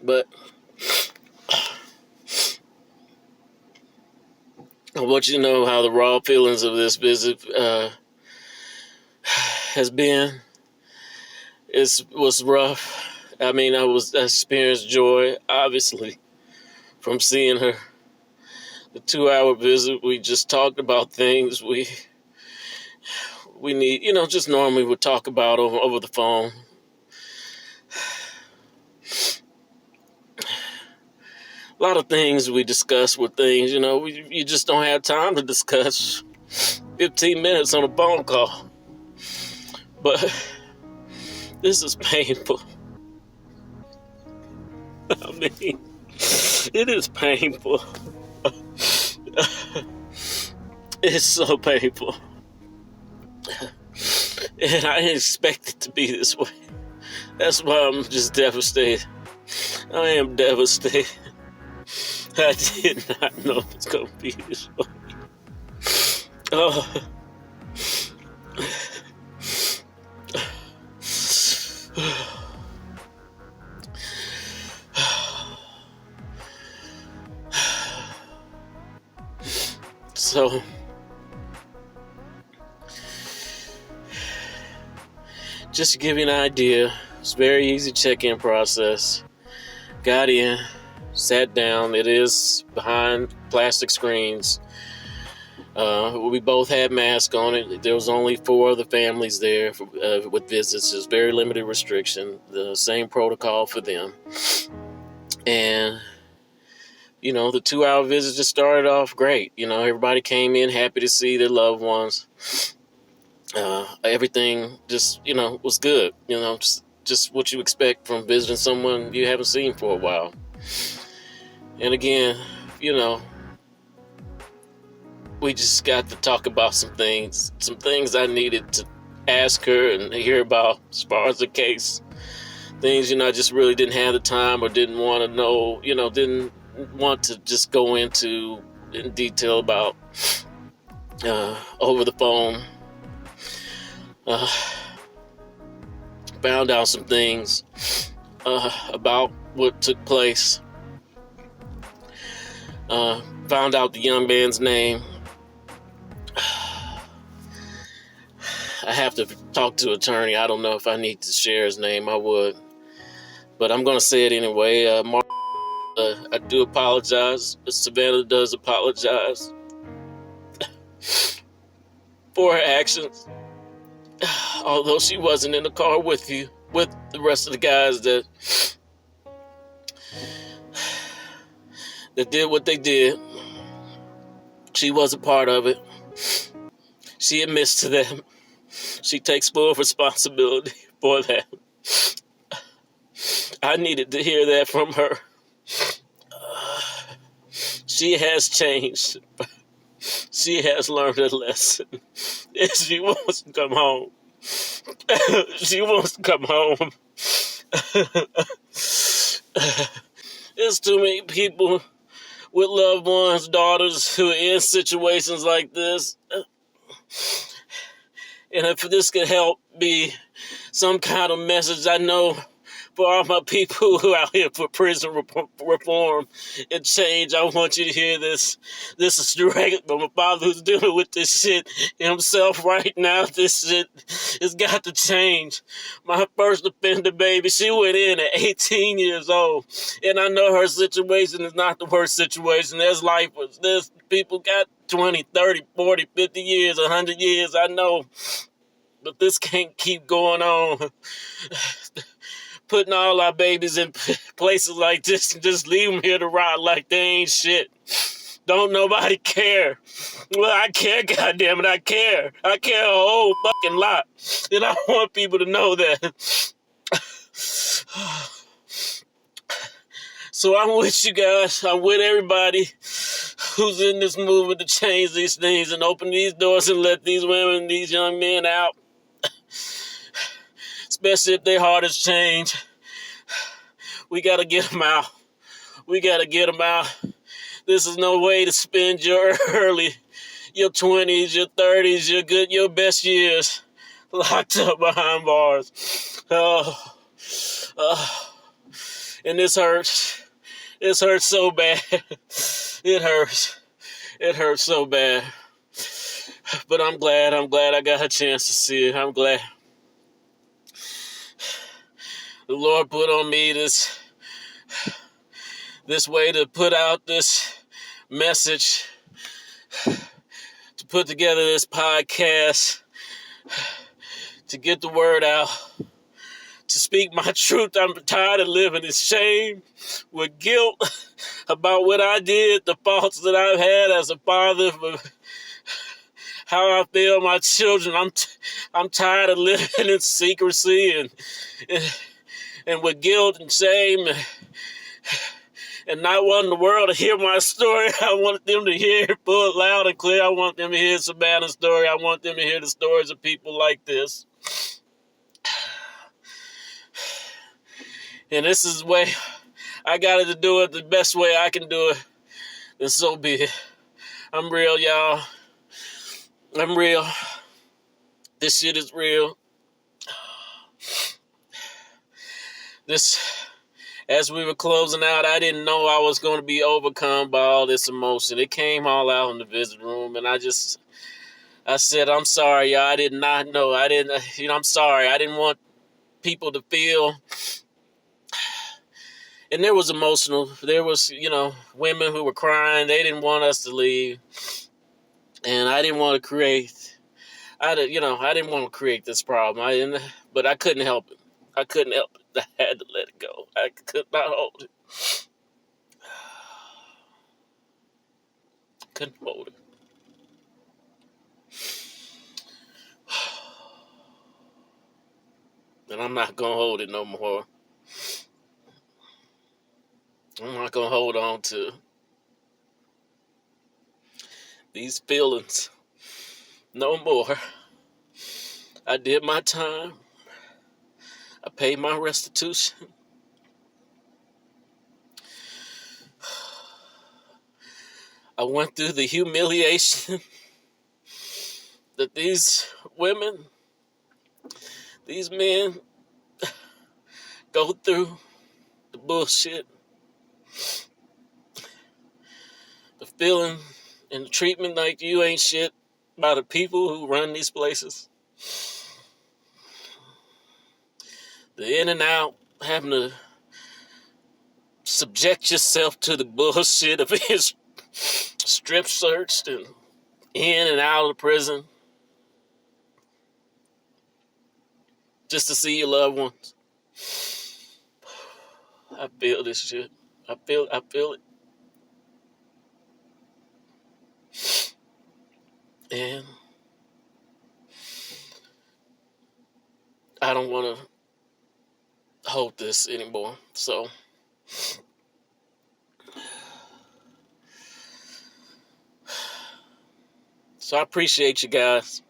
But I want you to know how the raw feelings of this visit has been. It was rough. I mean, I experienced joy, obviously, from seeing her. The 2-hour visit, we just talked about things we need, just normally would talk about over the phone. A lot of things we discuss were things, you just don't have time to discuss 15 minutes on a phone call. But this is painful. I mean, it is painful. It's so painful. And I didn't expect it to be this way. That's why I'm just devastated. I am devastated. I did not know it was going to be this way. Oh. So, just to give you an idea, it's a very easy check-in process. Got in, sat down. It is behind plastic screens. We both had masks on it. There was only 4 other families there with visits. There's very limited restriction. The same protocol for them. And, the 2-hour visit just started off great. Everybody came in happy to see their loved ones. Everything just, was good. Just what you expect from visiting someone you haven't seen for a while. And again, we just got to talk about some things I needed to ask her and hear about as far as the case. Things, I just really didn't have the time or didn't want to know, didn't want to just go into in detail about over the phone. Found out some things about what took place. Found out the young man's name. I have to talk to an attorney. I don't know if I need to share his name. I would. But I'm going to say it anyway. I do apologize. Savannah does apologize for her actions. Although she wasn't in the car with you, with the rest of the guys that did what they did. She was a part of it. She admits to them. She takes full responsibility for that. I needed to hear that from her. She has changed. She has learned a lesson. And she wants to come home. She wants to come home. There's too many people with loved ones, daughters, who are in situations like this. And if this could help be some kind of message, I know for all my people who are out here for prison reform and change, I want you to hear this. This is direct from a father who's dealing with this shit himself right now. This shit has got to change. My first offender baby, she went in at 18 years old. And I know her situation is not the worst situation. There's lifers. There's people got 20, 30, 40, 50 years, 100 years, I know. But this can't keep going on. Putting all our babies in places like this and just leave them here to rot like they ain't shit. Don't nobody care. Well, I care, goddammit, I care. I care a whole fucking lot. And I want people to know that. So I'm with you guys. I'm with everybody who's in this movement to change these things and open these doors and let these women, these young men out. Especially if their heart has changed. We got to get them out. We got to get them out. This is no way to spend your 20s, your 30s, your best years locked up behind bars. And this hurts. This hurts so bad. It hurts. It hurts so bad. But I'm glad I got a chance to see it. I'm glad the Lord put on me this way to put out this message, to put together this podcast, to get the word out, to speak my truth. I'm tired of living in shame, with guilt about what I did, the faults that I've had as a father, how I failed my children. I'm tired of living in secrecy and with guilt and shame and not wanting the world to hear my story. I want them to hear it full, loud and clear. I want them to hear Savannah's story. I want them to hear the stories of people like this. And this is the way I got to do it, the best way I can do it. And so be it. I'm real, y'all. I'm real. This shit is real. As we were closing out, I didn't know I was going to be overcome by all this emotion. It came all out in the visit room, and I said, I'm sorry, y'all. I did not know. I'm sorry. I didn't want people to feel. And there was emotional. There was, women who were crying. They didn't want us to leave. And I didn't want to create, I didn't want to create this problem. But I couldn't help it. I couldn't help it. I had to let it go. I could not hold it. Couldn't hold it. And I'm not going to hold it no more. I'm not going to hold on to these feelings no more. I did my time. I paid my restitution. I went through the humiliation that these women, these men go through, the bullshit, the feeling and the treatment like you ain't shit by the people who run these places. The in and out, having to subject yourself to the bullshit of being strip searched and in and out of the prison just to see your loved ones. I feel this shit. I feel it. And I don't want to hold this anymore. So I appreciate you guys.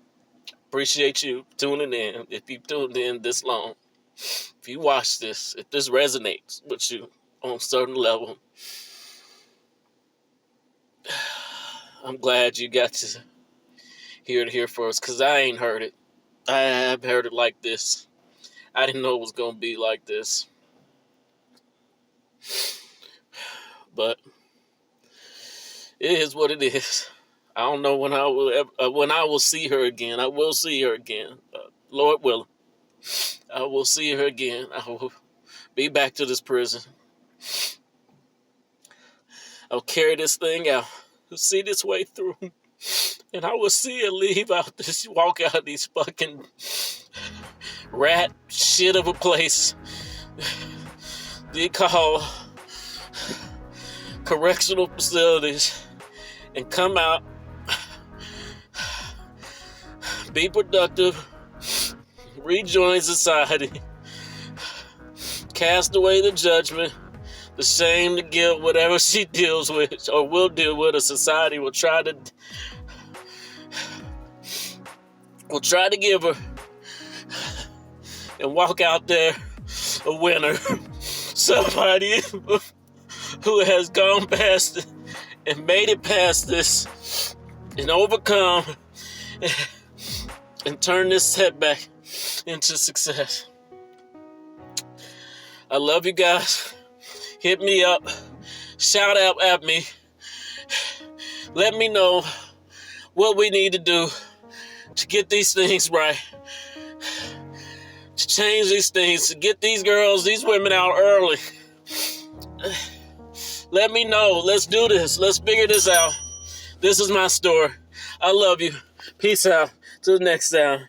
Appreciate you tuning in. If you tuned in this long, if you watch this, if this resonates with you on a certain level, I'm glad you got to hear it here first, because I ain't heard it. I have heard it like this. I didn't know it was going to be like this. But it is what it is. I don't know when I will see her again. I will see her again. Lord willing. I will see her again. I will be back to this prison. I'll carry this thing out. See this way through. And I will see her walk out of these fucking rat shit of a place they call correctional facilities, and come out, be productive, rejoin society, cast away the judgment, the shame, the guilt, whatever she deals with or will deal with, a society will try to give her, and walk out there a winner. Somebody who has gone past it and made it past this and overcome and turn this setback into success. I love you guys. hit me up, shout out at me. Let me know what we need to do to get these things right, to change these things, to get these girls, these women out early. Let me know. Let's do this. Let's figure this out. This is my story. I love you. Peace out. Till the next time.